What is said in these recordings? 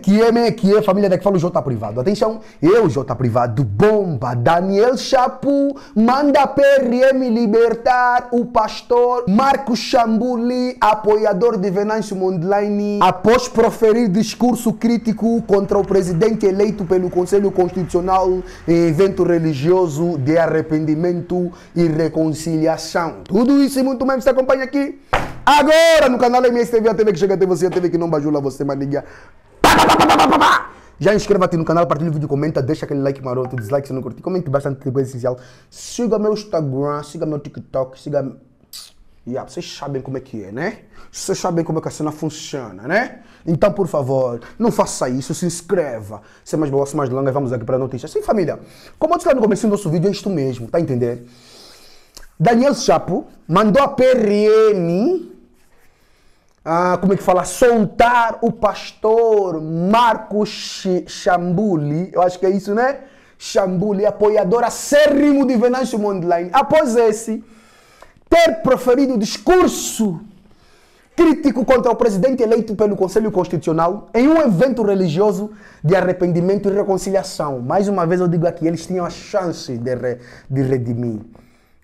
Que é, família, daqui fala o J Privado. Atenção, eu, J Privado, bomba. Daniel Chapo manda PRM libertar o pastor Marcos Chambuli, apoiador de Venâncio Mondlane, após proferir discurso crítico contra o presidente eleito pelo Conselho Constitucional em evento religioso de arrependimento e reconciliação. Tudo isso e muito mais você acompanha aqui agora no canal MSTV, a TV que chega até você, a TV que não bajula você, maniga. Já inscreva-te no canal, partilha o vídeo, comenta, deixa aquele like maroto, dislike se não curtir, comente bastante, coisa essencial. Siga meu Instagram, siga meu TikTok, siga... vocês sabem como é que é, né? Vocês sabem como é que a cena funciona, né? Então, por favor, não faça isso, se inscreva. Sem mais boas, mais longas, vamos aqui para a notícia. Sim, família, como eu disse lá no começo do nosso vídeo, é isto mesmo, tá entendendo? Daniel Chapo mandou a PRM... como é que fala? Soltar o pastor Marcos Chambuli, eu acho que é isso, né? Chambuli, apoiador acérrimo de Venâncio Mondlane, após esse ter proferido discurso crítico contra o presidente eleito pelo Conselho Constitucional em um evento religioso de arrependimento e reconciliação. Mais uma vez eu digo aqui, eles tinham a chance de redimir.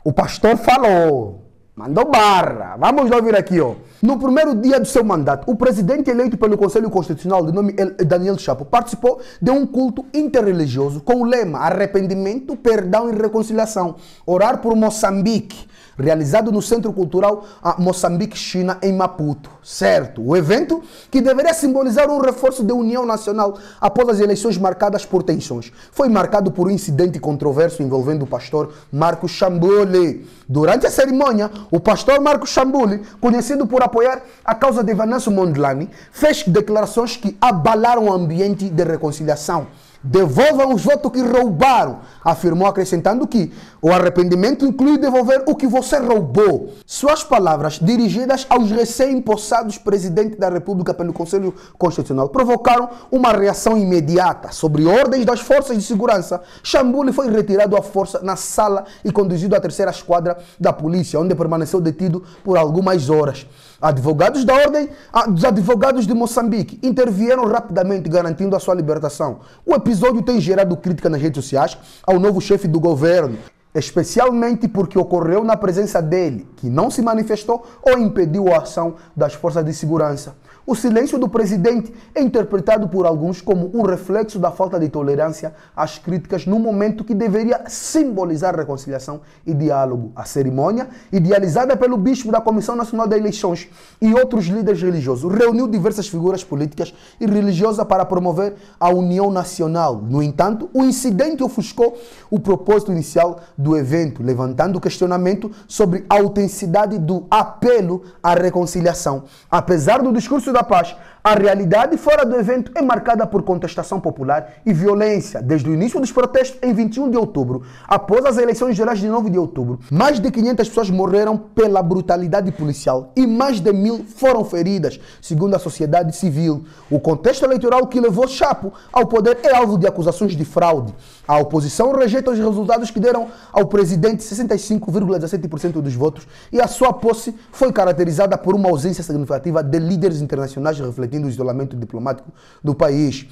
O pastor falou, mandou barra. Vamos ouvir aqui, ó. No primeiro dia do seu mandato, o presidente eleito pelo Conselho Constitucional, de nome Daniel Chapo, participou de um culto interreligioso com o lema arrependimento, perdão e reconciliação. Orar por Moçambique, realizado no Centro Cultural Moçambique, China, em Maputo. Certo, o evento, que deveria simbolizar um reforço de união nacional após as eleições marcadas por tensões, foi marcado por um incidente controverso envolvendo o pastor Marcos Chambuli. Durante a cerimônia, o pastor Marcos Chambuli, conhecido por apoiar a causa de Venâncio Mondlane, fez declarações que abalaram o ambiente de reconciliação. Devolvam os votos que roubaram, afirmou, acrescentando que o arrependimento inclui devolver o que você roubou. Suas palavras, dirigidas aos recém-impossados presidente da República pelo Conselho Constitucional, provocaram uma reação imediata. Sobre ordens das forças de segurança, Chambuli foi retirado à força na sala e conduzido à terceira esquadra da polícia, onde permaneceu detido por algumas horas. Advogados da ordem, dos advogados de Moçambique, intervieram rapidamente, garantindo a sua libertação. O episódio tem gerado crítica nas redes sociais ao novo chefe do governo, especialmente porque ocorreu na presença dele, que não se manifestou ou impediu a ação das forças de segurança. O silêncio do presidente é interpretado por alguns como um reflexo da falta de tolerância às críticas no momento que deveria simbolizar reconciliação e diálogo. A cerimônia, idealizada pelo bispo da Comissão Nacional de Eleições e outros líderes religiosos, reuniu diversas figuras políticas e religiosas para promover a união nacional. No entanto, o incidente ofuscou o propósito inicial do evento, levantando questionamento sobre a autenticidade do apelo à reconciliação. Apesar do discurso da paz, a realidade fora do evento é marcada por contestação popular e violência. Desde o início dos protestos, em 21 de outubro, após as eleições gerais de 9 de outubro, mais de 500 pessoas morreram pela brutalidade policial e mais de 1000 foram feridas, segundo a sociedade civil. O contexto eleitoral que levou Chapo ao poder é alvo de acusações de fraude. A oposição rejeita os resultados que deram ao presidente 65,17% dos votos e a sua posse foi caracterizada por uma ausência significativa de líderes internacionais, refletindo o isolamento diplomático do país.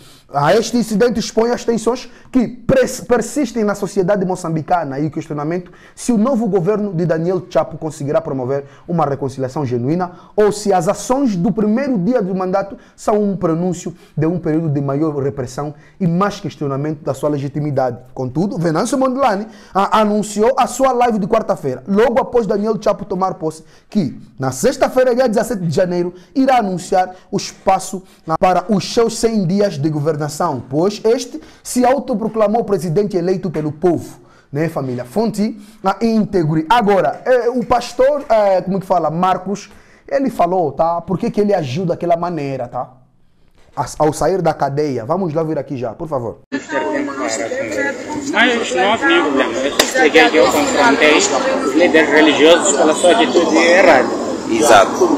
Este incidente expõe as tensões que persistem na sociedade moçambicana e o questionamento se o novo governo de Daniel Chapo conseguirá promover uma reconciliação genuína ou se as ações do primeiro dia do mandato são um prenúncio de um período de maior repressão e mais questionamento da sua legitimidade. Contudo, Venâncio Mondlane anunciou a sua live de quarta-feira, logo após Daniel Chapo tomar posse, que na sexta-feira, dia 17 de janeiro, irá anunciar o espaço para os seus 100 dias de governação, pois este se autoproclamou presidente eleito pelo povo. Né, família? Fonte íntegre. Agora, o pastor, como que fala, Marcos, ele falou, tá? Por que ele agiu daquela maneira, tá? Ao sair da cadeia. Vamos lá vir aqui já, por favor. Mas não houve nenhum problema. Eu expliquei que eu confrontei os líderes religiosos pela sua atitude errada. Exato.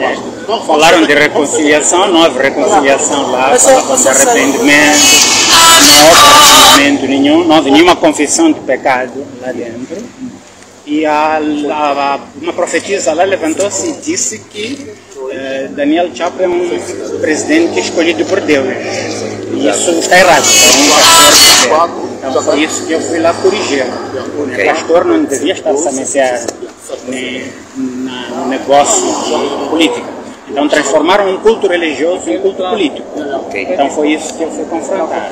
Falaram de reconciliação, não houve reconciliação lá, falaram de arrependimento, não houve arrependimento nenhum, não houve nenhuma confissão de pecado lá dentro. E uma profetisa lá levantou-se e disse que Daniel Chapo é um presidente escolhido por Deus. E isso está errado. Então foi isso que eu fui lá corrigir. O pastor não devia estar se a meter no negócio de política. Então transformaram um culto religioso em culto político. Então foi isso que eu fui confrontar.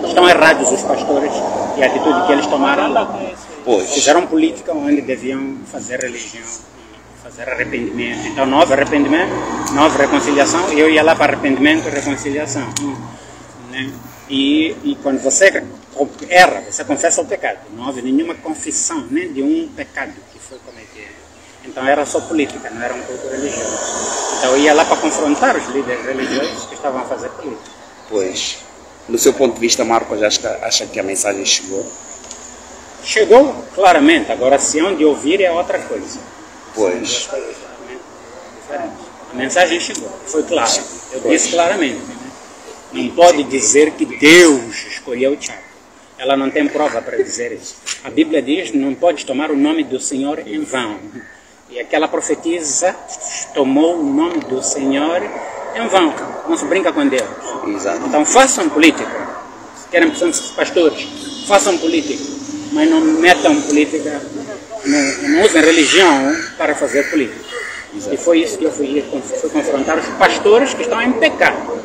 Estão errados os pastores e a atitude que eles tomaram. Fizeram política onde deviam fazer religião, fazer arrependimento. Então não houve arrependimento, não houve reconciliação. Eu ia lá para arrependimento e reconciliação. Né? E quando você erra, você confessa o pecado. Não houve nenhuma confissão nem de um pecado que foi cometido. Então era só política, não era um culto religioso. Então eu ia lá para confrontar os líderes religiosos que estavam a fazer política. Pois, no seu ponto de vista, Marcos, acha que a mensagem chegou? Chegou claramente, agora se onde ouvir é outra coisa. Pois. A mensagem chegou, foi clara. Eu disse claramente. Não pode dizer que Deus escolheu Tiago. Ela não tem prova para dizer isso. A Bíblia diz que não pode tomar o nome do Senhor em vão. E aquela profetisa tomou o nome do Senhor em vão. Não se brinca com Deus. Exato. Então façam política. Se querem ser pastores, façam política. Mas não metam política, não usem religião para fazer política. Exato. E foi isso que eu fui confrontar os pastores que estão em pecado.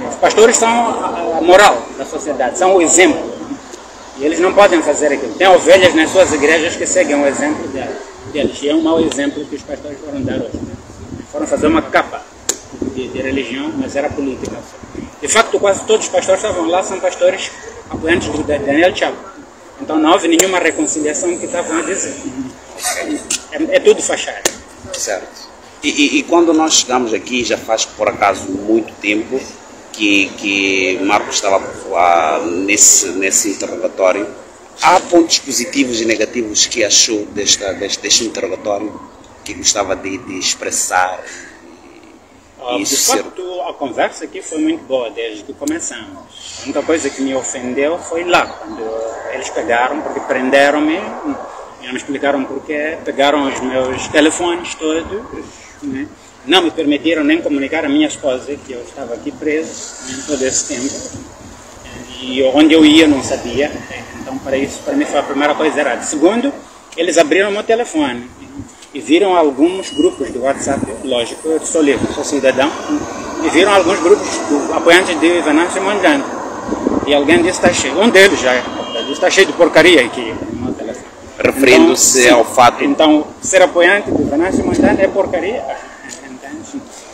Os pastores são a moral da sociedade, são o exemplo. E eles não podem fazer aquilo. Tem ovelhas nas suas igrejas que seguem o exemplo deles. E é um mau exemplo que os pastores foram dar hoje. Foram fazer uma capa de religião, mas era política. De facto, quase todos os pastores que estavam lá são pastores apoiantes de Daniel Chapo. Então não houve nenhuma reconciliação que estavam a dizer. É tudo fachada. Certo. E quando nós chegamos aqui, já faz por acaso muito tempo que Marcos estava nesse interrogatório, há pontos positivos e negativos que achou deste interrogatório que gostava de expressar? De facto, a conversa aqui foi muito boa desde que começamos. A única coisa que me ofendeu foi lá, quando eles pegaram, porque prenderam-me, e não me explicaram porquê, pegaram os meus telefones todos, né? Não me permitiram nem comunicar a minha esposa que eu estava aqui preso, né, todo esse tempo. E onde eu ia não sabia. Então para mim foi a primeira coisa errada. Segundo, eles abriram o meu telefone e viram alguns grupos do WhatsApp, lógico, eu sou livre, sou cidadão, e viram alguns grupos apoiantes de Venâncio Mondlane. E alguém disse, está cheio, um deles já disse, está cheio de porcaria aqui no meu telefone. Referindo-se ao fato... Então, ser apoiante de Venâncio Mondlane é porcaria.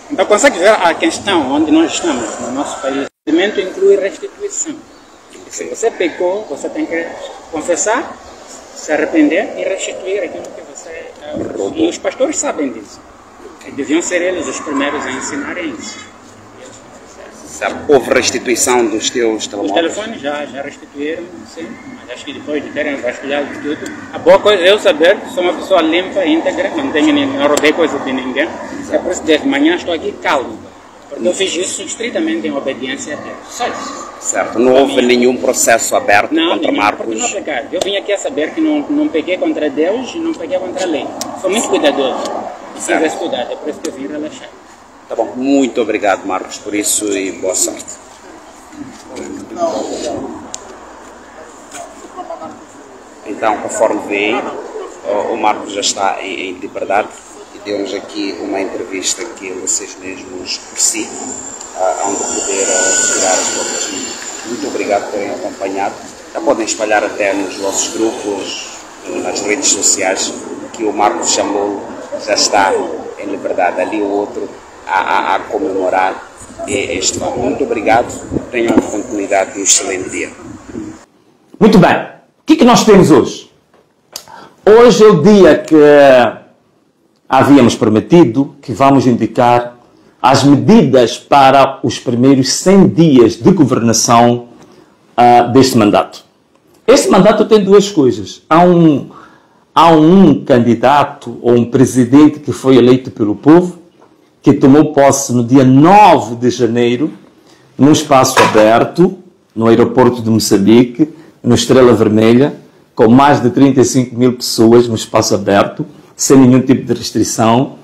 Então, consegue ver a questão onde nós estamos, no nosso país. O argumento inclui restituição. Se você pecou, você tem que confessar, se arrepender e restituir aquilo que você... E os pastores sabem disso. Deviam ser eles os primeiros a ensinarem isso. Houve restituição dos teus telemóveis? Os telefones já restituíram, sim. Mas acho que depois de terem vasculhado tudo, a boa coisa é eu saber que sou uma pessoa limpa e íntegra, não roubei coisa de ninguém. É por isso que desde manhã estou aqui calmo. Porque eu fiz isso estritamente em obediência a Deus. Só isso. Certo, não houve nenhum processo aberto contra Marcos? Porque não é pecado. Eu vim aqui a saber que não peguei contra Deus e não peguei contra a lei. Sou muito cuidadoso. E tive esse cuidado, é por isso que eu vim relaxar. Tá bom, muito obrigado, Marcos, por isso e boa sorte. Então, conforme vê, o Marcos já está em liberdade e deu-nos aqui uma entrevista que vocês mesmos por si, onde poder tirar as fotos. Muito obrigado por terem acompanhado. Já podem espalhar até nos vossos grupos, nas redes sociais, que o Marcos chamou, já está em liberdade. Ali o outro a comemorar este fato. Muito obrigado. Tenham uma continuidade de um excelente dia. Muito bem. O que nós temos hoje? Hoje é o dia que havíamos prometido que vamos indicar as medidas para os primeiros 100 dias de governação deste mandato. Este mandato tem duas coisas. Há um candidato ou um presidente que foi eleito pelo povo, que tomou posse no dia 9 de janeiro, num espaço aberto, no aeroporto de Moçambique, no Estrela Vermelha, com mais de 35 mil pessoas no espaço aberto, sem nenhum tipo de restrição,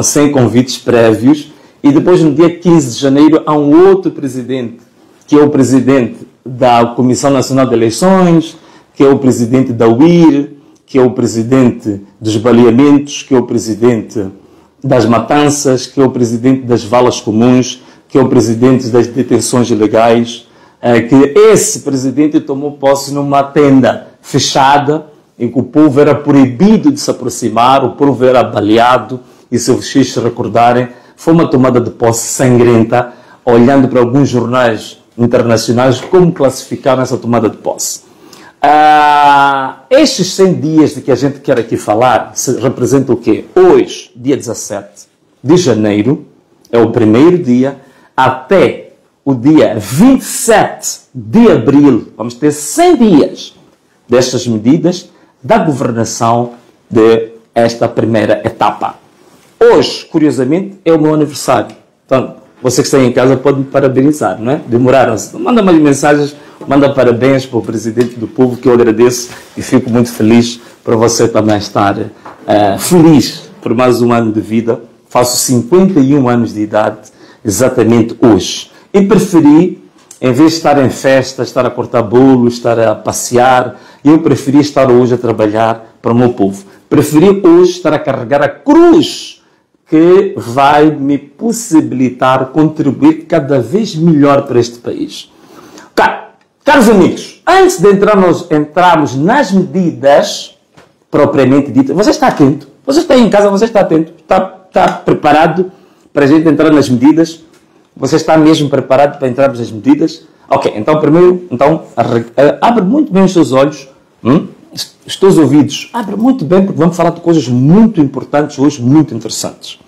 sem convites prévios, e depois no dia 15 de janeiro há um outro presidente, que é o presidente da Comissão Nacional de Eleições, que é o presidente da UIR, que é o presidente dos baleamentos, que é o presidente das matanças, que é o presidente das valas comuns, que é o presidente das detenções ilegais, que esse presidente tomou posse numa tenda fechada, em que o povo era proibido de se aproximar, o povo era baleado, e se vocês se recordarem, foi uma tomada de posse sangrenta, olhando para alguns jornais internacionais, como classificaram essa tomada de posse. Estes 100 dias de que a gente quer aqui falar, representam o quê? Hoje, dia 17 de janeiro, é o primeiro dia, até o dia 27 de abril, vamos ter 100 dias destas medidas da governação desta primeira etapa. Hoje, curiosamente, é o meu aniversário. Então, você que está em casa pode me parabenizar, não é? Demoraram-se. Manda mais mensagens, manda parabéns para o presidente do povo, que eu agradeço e fico muito feliz para você também estar feliz por mais um ano de vida. Faço 51 anos de idade exatamente hoje. E preferi, em vez de estar em festa, estar a cortar bolos, estar a passear, eu preferi estar hoje a trabalhar para o meu povo. Preferi hoje estar a carregar a cruz que vai me possibilitar contribuir cada vez melhor para este país. Caros amigos, antes de entrarmos nas medidas propriamente ditas, você está atento? Você está aí em casa, você está atento? Está preparado para a gente entrar nas medidas? Você está mesmo preparado para entrarmos nas medidas? Ok, então primeiro, abre muito bem os seus olhos, os teus ouvidos, abre muito bem, porque vamos falar de coisas muito importantes hoje, muito interessantes.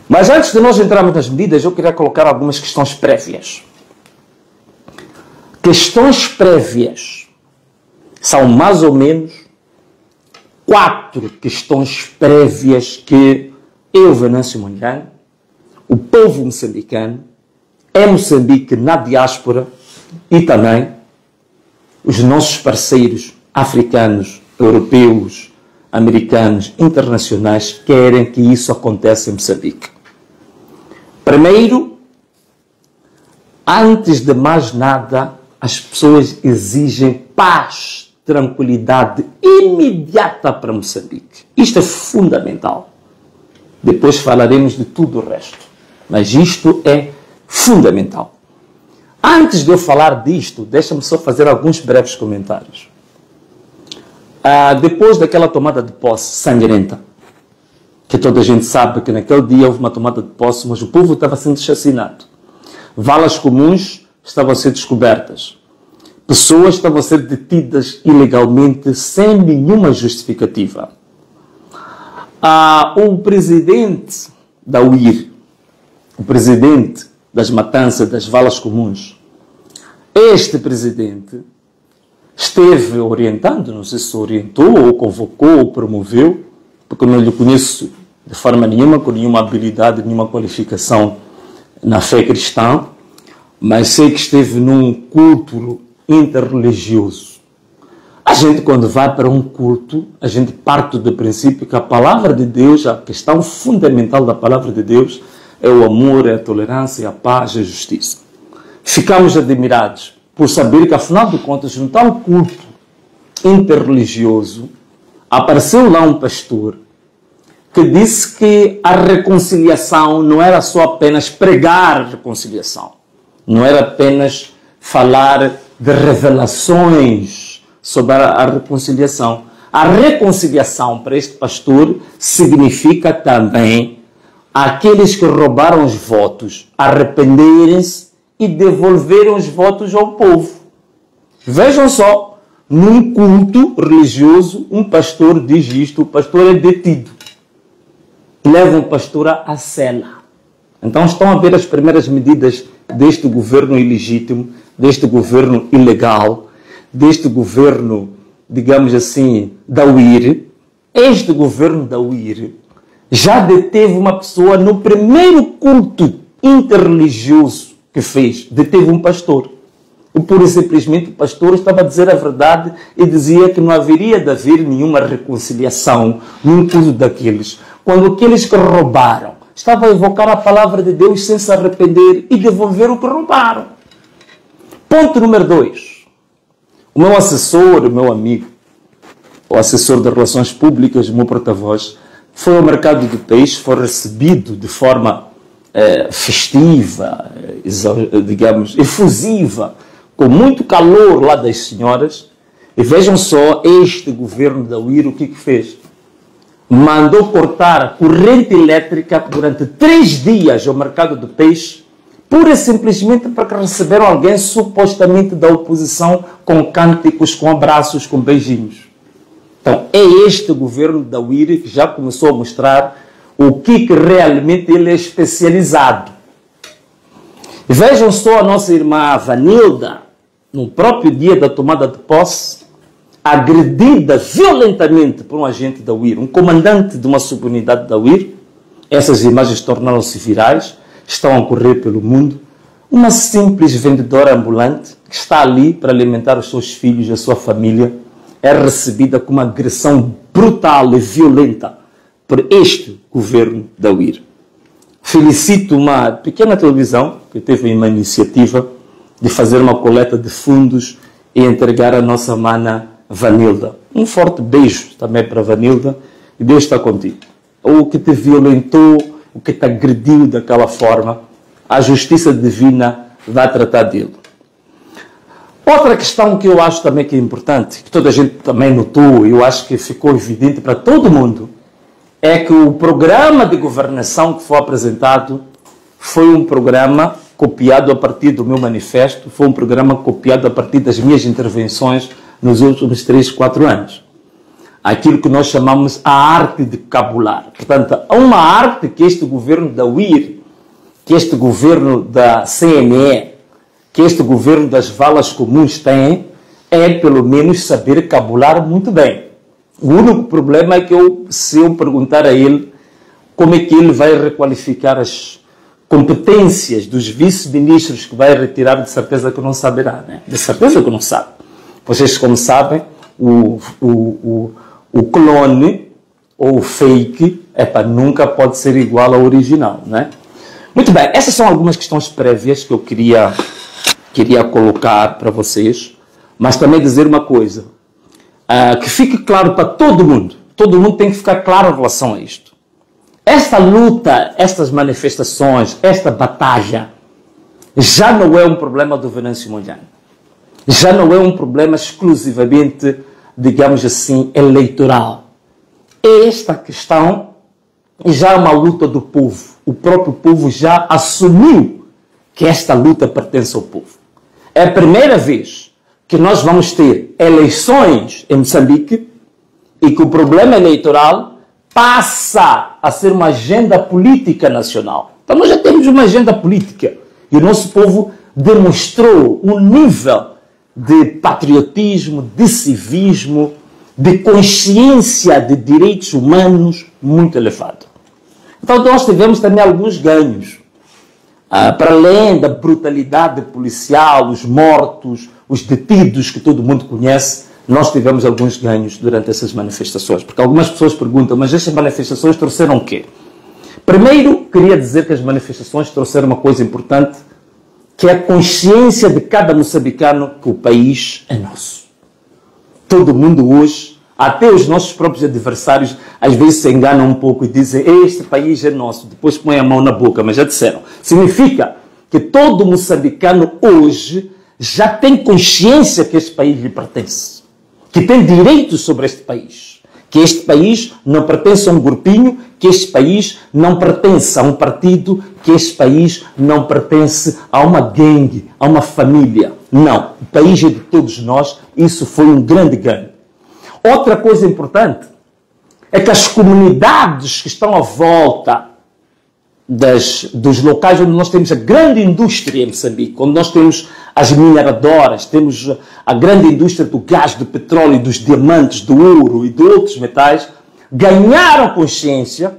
Mas antes de nós entrarmos nas medidas, eu queria colocar algumas questões prévias. Questões prévias são mais ou menos 4 questões prévias que eu, Venâncio Mondlane, o povo moçambicano, é Moçambique na diáspora e também os nossos parceiros africanos, europeus, americanos, internacionais, querem que isso aconteça em Moçambique. Primeiro, antes de mais nada, as pessoas exigem paz, tranquilidade imediata para Moçambique. Isto é fundamental. Depois falaremos de tudo o resto. Mas isto é fundamental. Antes de eu falar disto, deixa-me só fazer alguns breves comentários. Depois daquela tomada de posse sangrenta, que toda a gente sabe que naquele dia houve uma tomada de posse, mas o povo estava sendo assassinado. Valas comuns estavam a ser descobertas. Pessoas estavam a ser detidas ilegalmente sem nenhuma justificativa. O presidente da UIR, o presidente das matanças das valas comuns, este presidente esteve orientando, não sei se orientou, ou convocou, ou promoveu, porque eu não lhe conheço de forma nenhuma, com nenhuma habilidade, nenhuma qualificação na fé cristã, mas sei que esteve num culto interreligioso. A gente, quando vai para um culto, a gente parte do princípio que a palavra de Deus, a questão fundamental da palavra de Deus, é o amor, é a tolerância, a paz e a justiça. Ficamos admirados por saber que, afinal de contas, no tal culto interreligioso, apareceu lá um pastor que disse que a reconciliação não era só apenas pregar a reconciliação, não era apenas falar de revelações sobre a reconciliação. A reconciliação para este pastor significa também aqueles que roubaram os votos arrependerem-se e devolverem os votos ao povo. Vejam só, num culto religioso, um pastor diz isto, o pastor é detido. Levam o pastor à cela. Então estão a ver as primeiras medidas deste governo ilegítimo, deste governo ilegal, deste governo, digamos assim, da UIR. Este governo da UIR já deteve uma pessoa no primeiro culto interreligioso que fez, deteve um pastor. Pura e simplesmente o pastor estava a dizer a verdade e dizia que não haveria de haver nenhuma reconciliação, nenhum tudo daqueles. Quando aqueles que roubaram estavam a invocar a palavra de Deus sem se arrepender e devolver o que roubaram. Ponto número 2. O meu assessor, o meu amigo, o assessor de relações públicas, o meu porta-voz, foi ao mercado do peixe, foi recebido de forma festiva, digamos, efusiva, com muito calor lá das senhoras. E vejam só, este governo da UIR, o que fez? Mandou cortar a corrente elétrica durante 3 dias ao mercado do peixe, pura e simplesmente porque receberam alguém supostamente da oposição com cânticos, com abraços, com beijinhos. Então, é este governo da UIR que já começou a mostrar o que realmente ele é especializado. Vejam só a nossa irmã Vanilda, no próprio dia da tomada de posse, agredida violentamente por um agente da UIR, um comandante de uma subunidade da UIR. Essas imagens tornaram-se virais, estão a correr pelo mundo. Uma simples vendedora ambulante que está ali para alimentar os seus filhos e a sua família é recebida com uma agressão brutal e violenta por este governo da UIR. Felicito uma pequena televisão que teve uma iniciativa de fazer uma coleta de fundos e entregar a nossa mana Vanilda. Um forte beijo também para Vanilda e Deus está contigo. O que te violentou, o que te agrediu daquela forma, a justiça divina vai tratar dele. Outra questão que eu acho também que é importante, que toda a gente também notou, e eu acho que ficou evidente para todo mundo, é que o programa de governação que foi apresentado foi um programa copiado a partir do meu manifesto, foi um programa copiado a partir das minhas intervenções nos últimos 3, 4 anos. Aquilo que nós chamamos a arte de cabular. Portanto, há uma arte que este governo da UIR, que este governo da CNE, que este governo das valas comuns tem, é pelo menos saber cabular muito bem. O único problema é que se eu perguntar a ele como é que ele vai requalificar as competências dos vice-ministros que vai retirar, de certeza que não saberá, né? De certeza que não sabe. Vocês, como sabem, o clone ou o fake nunca pode ser igual ao original, né? Muito bem, essas são algumas questões prévias que eu queria colocar para vocês, mas também dizer uma coisa, que fique claro para todo mundo tem que ficar claro em relação a isto. Esta luta, estas manifestações, esta batalha, já não é um problema do Venâncio Mondlane. Já não é um problema exclusivamente, digamos assim, eleitoral. Esta questão já é uma luta do povo. O próprio povo já assumiu que esta luta pertence ao povo. É a primeira vez que nós vamos ter eleições em Moçambique e que o problema eleitoral passa a ser uma agenda política nacional. Então nós já temos uma agenda política e o nosso povo demonstrou um nível de patriotismo, de civismo, de consciência de direitos humanos muito elevado. Então nós tivemos também alguns ganhos. Para além da brutalidade policial, os mortos, os detidos que todo mundo conhece, nós tivemos alguns ganhos durante essas manifestações. Porque algumas pessoas perguntam, mas essas manifestações trouxeram o quê? Primeiro, queria dizer que as manifestações trouxeram uma coisa importante, que é a consciência de cada moçambicano que o país é nosso. Todo mundo hoje, até os nossos próprios adversários, às vezes se enganam um pouco e dizem, este país é nosso, depois põem a mão na boca, mas já disseram. Significa que todo moçambicano hoje já tem consciência que este país lhe pertence, que tem direitos sobre este país, que este país não pertence a um grupinho, que este país não pertence a um partido, que este país não pertence a uma gangue, a uma família. Não, o país é de todos nós, isso foi um grande ganho. Outra coisa importante é que as comunidades que estão à volta dos locais onde nós temos a grande indústria em Moçambique, onde nós temos as mineradoras, temos a grande indústria do gás, do petróleo, dos diamantes, do ouro e de outros metais, ganharam consciência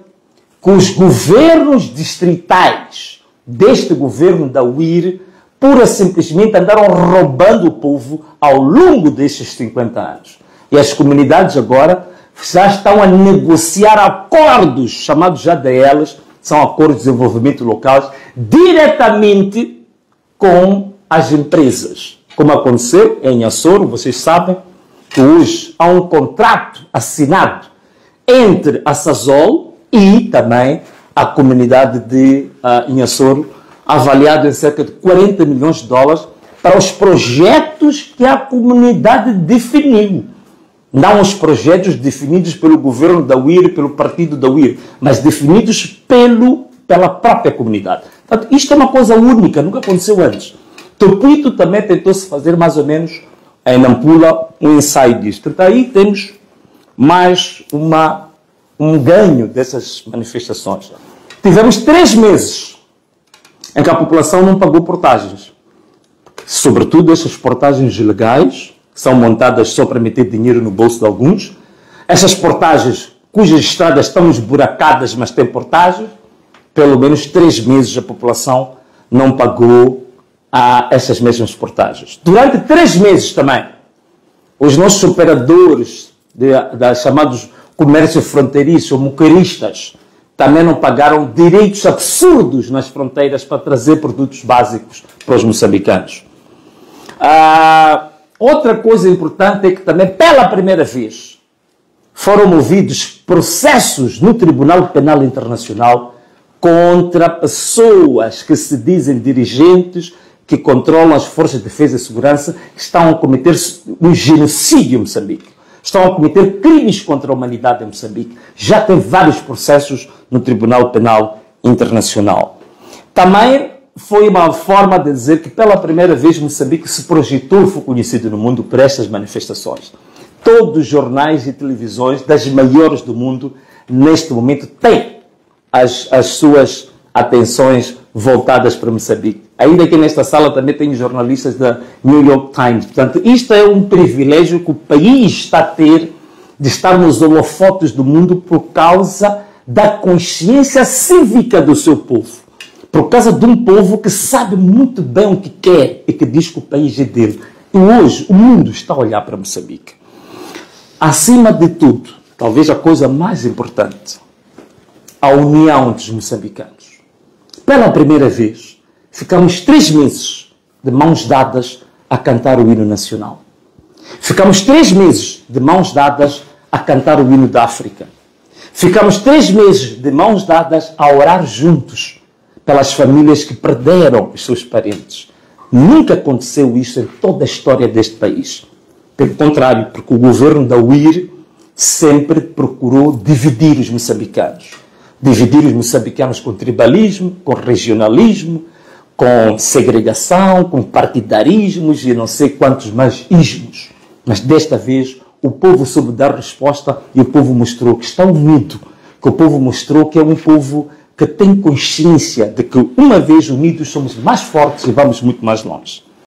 que os governos distritais deste governo da UIR pura e simplesmente andaram roubando o povo ao longo destes 50 anos. E as comunidades agora já estão a negociar acordos, chamados já ADLs, são acordos de desenvolvimento local, diretamente com as empresas. Como aconteceu em Açoro, vocês sabem que hoje há um contrato assinado entre a Sasol e também a comunidade de Inhassoro, avaliado em cerca de 40 milhões de dólares para os projetos que a comunidade definiu. Não os projetos definidos pelo governo da UIR, pelo partido da UIR, mas definidos pela própria comunidade. Portanto, isto é uma coisa única, nunca aconteceu antes. Topuito também tentou-se fazer mais ou menos em Nampula um ensaio disto. Então aí temos mais um ganho dessas manifestações. Tivemos 3 meses em que a população não pagou portagens. Sobretudo essas portagens ilegais, que são montadas só para meter dinheiro no bolso de alguns. Essas portagens cujas estradas estão esburacadas, mas têm portagens. Pelo menos 3 meses a população não pagou essas mesmas portagens. Durante 3 meses também, os nossos operadores chamados comércio fronteiriço, ou mucaristas, também não pagaram direitos absurdos nas fronteiras para trazer produtos básicos para os moçambicanos. Outra coisa importante é que também, pela primeira vez, foram movidos processos no Tribunal Penal Internacional contra pessoas que se dizem dirigentes, que controlam as forças de defesa e segurança, que estão a cometer um genocídio em Moçambique. Estão a cometer crimes contra a humanidade em Moçambique. Já tem vários processos no Tribunal Penal Internacional. Também foi uma forma de dizer que pela primeira vez Moçambique se projetou e foi conhecido no mundo por estas manifestações. Todos os jornais e televisões das maiores do mundo, neste momento, têm as suas atenções voltadas para Moçambique. Ainda aqui nesta sala também tem jornalistas da New York Times. Portanto, isto é um privilégio que o país está a ter de estar nos holofotes do mundo por causa da consciência cívica do seu povo. Por causa de um povo que sabe muito bem o que quer e que diz que o país é dele. E hoje o mundo está a olhar para Moçambique. Acima de tudo, talvez a coisa mais importante, a união dos moçambicanos. Pela primeira vez, ficamos 3 meses de mãos dadas a cantar o hino nacional. Ficamos 3 meses de mãos dadas a cantar o hino da África. Ficamos 3 meses de mãos dadas a orar juntos pelas famílias que perderam os seus parentes. Nunca aconteceu isso em toda a história deste país. Pelo contrário, porque o governo da UIR sempre procurou dividir os moçambicanos. Dividir os moçambicanos com tribalismo, com regionalismo, com segregação, com partidarismos e não sei quantos mais ismos. Mas desta vez o povo soube dar resposta e o povo mostrou que está unido, que o povo mostrou que é um povo que tem consciência de que uma vez unidos somos mais fortes e vamos muito mais longe.